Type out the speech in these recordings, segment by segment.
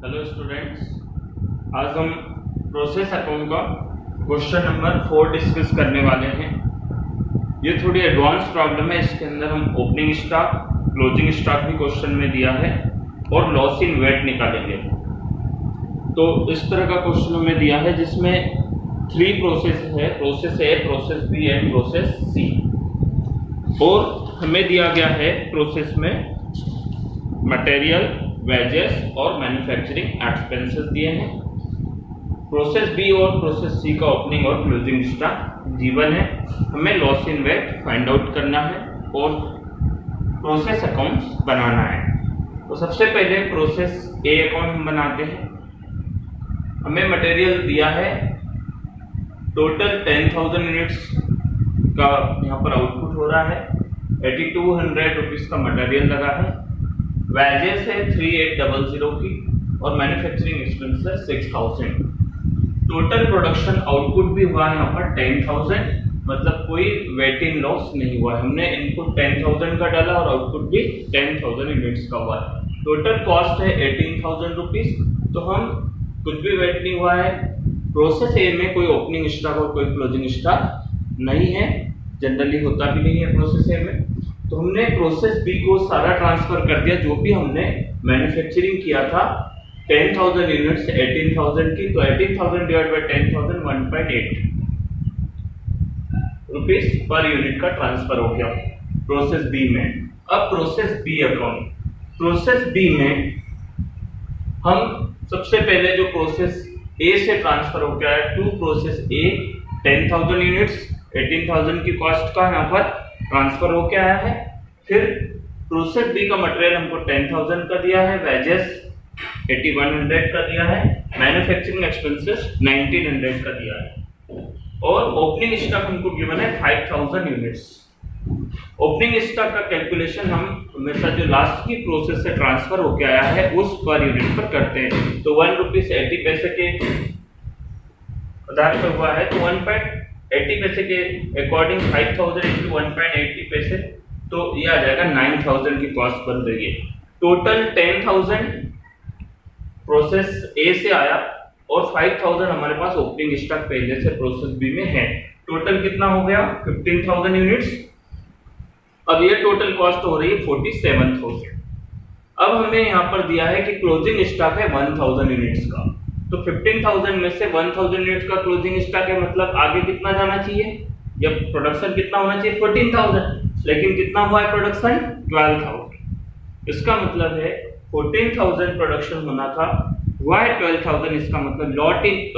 Hello students, आज हम process account का क्वेश्चन नंबर 4 डिस्कस करने वाले हैं। ये थोड़ी एडवांस प्रॉब्लम है। इसके अंदर हम ओपनिंग स्टॉक, क्लोजिंग स्टॉक भी क्वेश्चन में दिया है और लॉस इन वेट निकालेंगे। तो इस तरह का क्वेश्चन हमें दिया है जिसमें 3 प्रोसेस है, process A, process B and process C. और हमें दिया गया है प्रोसेस में मटेरियल, वेजेस और मैन्युफैक्चरिंग एक्सपेंसेस दिए हैं। प्रोसेस बी और प्रोसेस सी का ओपनिंग और क्लोजिंग स्टॉक गिवन है। हमें loss in weight find out करना है और प्रोसेस अकाउंट्स बनाना है। तो सबसे पहले प्रोसेस ए अकाउंट हम बनाते हैं। हमें मटेरियल दिया है, टोटल 10,000 यूनिट्स का यहाँ पर आउटपुट हो रहा है। 8200 रुपीज़ का मटेरियल लगा है। वेजेस है 3800 की और manufacturing expenses 6000। Total production output भी हुआ है यहाँ पर 10,000, मतलब कोई वेट इन लॉस नहीं हुआ है। हमने इनपुट 10,000 का डाला और आउटपुट भी 10,000 यूनिट्स का हुआ है। टोटल कॉस्ट है 18,000 रुपीज़, तो हम कुछ भी वेट नहीं हुआ है। प्रोसेस ए में कोई ओपनिंग स्टॉक और कोई क्लोजिंग स्टॉक नहीं है, जनरली होता भी नहीं है प्रोसेस ए में। तो हमने प्रोसेस बी को सारा ट्रांसफर कर दिया, जो भी हमने मैन्युफैक्चरिंग किया था 10,000 यूनिट्स 18,000 की, तो 18,000 divide by 10,000 1.8 rupees per unit का ट्रांसफर हो गया प्रोसेस बी में। अब process B account, process B में हम सबसे पहले जो प्रोसेस ए से ट्रांसफर हो गया है टू प्रोसेस ए, 10,000 यूनिट्स 18,000 की कॉस्ट का यहाँ पर ट्रांसफर हो के आया है। फिर प्रोसेस बी का मटेरियल हमको 10,000 का दिया है, वेजेस 8100 का दिया है, मैन्युफैक्चरिंग एक्सपेंसेस 1900 का दिया है और ओपनिंग स्टॉक हमको गिवन है 5,000 यूनिट्स। ओपनिंग स्टॉक का कैलकुलेशन हम हमेशा जो लास्ट की प्रोसेस से ट्रांसफर होके आया है उस पर यूनिट पर करते हैं। तो 1 रुपीज 80 पैसे के आधार पर हुआ है, तो 1.80 पैसे के अकॉर्डिंग 5,000 into 1.80 पैसे, तो ये आ जाएगा 9,000 की कॉस्ट बन रही है। टोटल 10,000 प्रोसेस ए से आया और 5,000 हमारे पास ओपनिंग स्टॉक पहले से प्रोसेस बी में है। टोटल कितना हो गया 15,000 यूनिट्स। अब ये टोटल कॉस्ट हो रही है 47,000। अब हमें यहाँ पर दिया है कि क्लोजिंग स्टॉक है 1,000 यूनिट्स का, तो 15,000 में से 1,000 यूनिट्स का क्लोजिंग स्टॉक है, मतलब आगे कितना जाना चाहिए, जब प्रोडक्शन कितना होना चाहिए 14,000, लेकिन कितना हुआ है प्रोडक्शन 12,000। इसका मतलब है 14,000 प्रोडक्शन होना था, हुआ है 12,000। इसका मतलब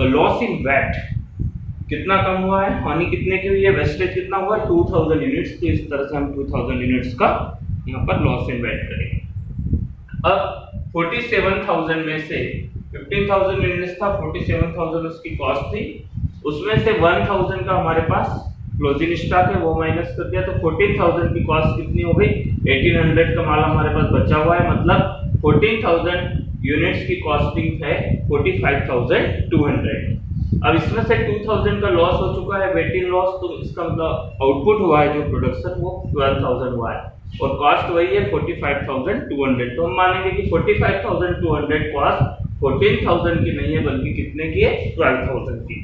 लॉस इन वेट कितना कम हुआ है, हानि कितने की हुई है, वेस्टेज कितना हुआ 2,000 यूनिट्स। तो इस तरह से हम 2,000 यूनिट्स का यहाँ पर लॉस इन वेट करेंगे। अब 47,000 में से 15,000 यूनिट्स था, 47,000 उसकी कॉस्ट थी, उसमें से 1,000 का हमारे पास क्लोजिंग स्टॉक है, वो माइनस कर दिया, तो 14,000 की कॉस्ट कितनी हो गई 1800 का माल हमारे पास बचा हुआ है, मतलब 14,000 यूनिट्स की कॉस्टिंग है 45,200। अब इसमें से 2,000 का लॉस हो चुका है वेट इन लॉस, तो इसका मतलब आउटपुट हुआ है जो प्रोडक्शन वो 12,000 हुआ है और कॉस्ट वही है 45,200। तो हम मानेंगे कि 45,200 कॉस्ट 14,000 की नहीं है बल्कि कितने की है 12,000 की।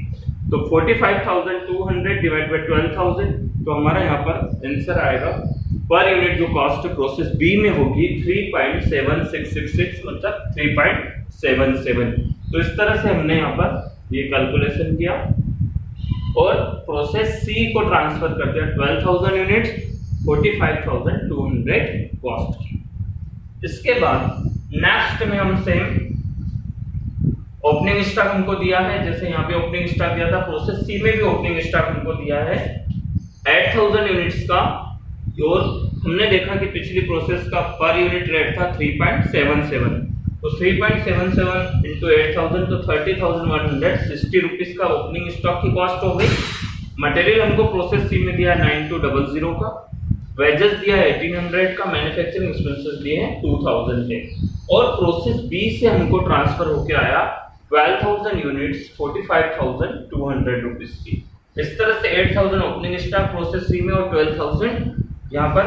तो 45,200 डिवाइड बाय 12,000, तो हमारा यहाँ पर आंसर आएगा पर यूनिट जो कॉस्ट प्रोसेस बी में होगी 3.7666, मतलब 3.77। तो इस तरह से हमने यहाँ पर ये कैलकुलेशन किया और प्रोसेस सी को ट्रांसफर कर दिया 12,000 यूनिट्स 45,200 कॉस्ट की। इसके बाद नेक्स्ट में हम सेम ओपनिंग स्टॉक हमको दिया है, जैसे यहाँ पे ओपनिंग स्टॉक दिया था, प्रोसेस सी में भी ओपनिंग स्टॉक हमको दिया है 8,000 यूनिट्स का। और हमने देखा कि पिछली प्रोसेस का पर यूनिट रेट था 3.77, तो 3.77 into 8,000 तो 30,160 रुपीज का ओपनिंग स्टॉक की कॉस्ट हो गई। मटेरियल हमको प्रोसेस सी में दिया है 9200 का, वेजेस दिया है 1800 का, मैन्युफैक्चरिंग एक्सपेंसेस दिए हैं 2,000 के। और प्रोसेस बी से हमको ट्रांसफर होके आया 12,000 यूनिट्स 45,200 रुपीज की। इस तरह से 8,000 ओपनिंग स्टॉक प्रोसेस सी में और 12,000 यहाँ पर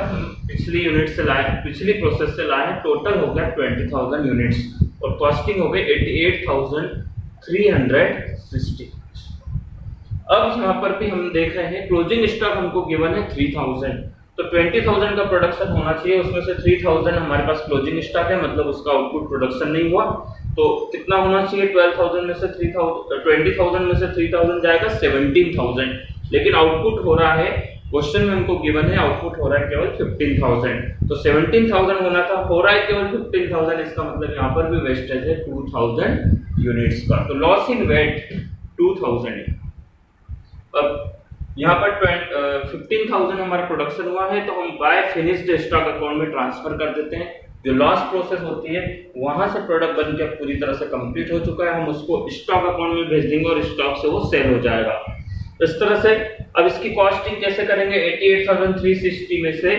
पिछली यूनिट से लाए, पिछली प्रोसेस से लाए, टोटल हो गया 20,000 यूनिट्स। और कॉस्टिंग हो गई 88,360। अब यहाँ पर भी हम देख रहे हैं क्लोजिंग स्टॉक हमको गिवन है 3000, तो 20,000 का प्रोडक्शन होना चाहिए, उसमें से 3000 हमारे पास क्लोजिंग स्टॉक है, मतलब उसका आउटपुट प्रोडक्शन नहीं हुआ। तो कितना होना चाहिए? 12,000 में से 3000, 20,000 में से 3000 जाएगा 17,000, लेकिन आउटपुट हो रहा है, क्वेश्चन में हमको गिवन है आउटपुट हो रहा है केवल 15,000, तो 17,000 होना था, हो रहा है केवल 15,000, इसका मतलब यहाँ पर भी वेस्टेज है 2,000 यूनिट्स का। तो लॉस इन वेट 2000 है। अब यहाँ पर 15,000 हमारा प्रोडक्शन हुआ है, तो हम बाय फिनिश्ड स्टॉक अकाउंट में ट्रांसफर कर देते हैं। जो लॉस प्रोसेस होती है वहां से प्रोडक्ट बनकर पूरी तरह से कंप्लीट हो चुका है, हम उसको स्टॉक अकाउंट में भेज देंगे और स्टॉक से वो सेल हो जाएगा। इस तरह से अब इसकी कॉस्टिंग कैसे करेंगे? 88,360 में से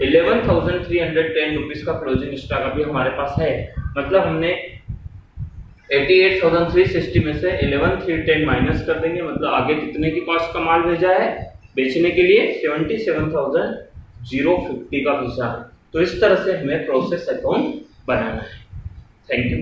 11,310 रुपीज का क्लोजिंग स्टॉक अभी हमारे पास है, मतलब हमने 88,360 में से 11,310 माइनस कर देंगे, मतलब आगे कितने की कॉस्ट का माल भेजा है बेचने के लिए? 77,050 का भेजा है। तो इस तरह से हमें प्रोसेस अकाउंट बनाना है। Thank you.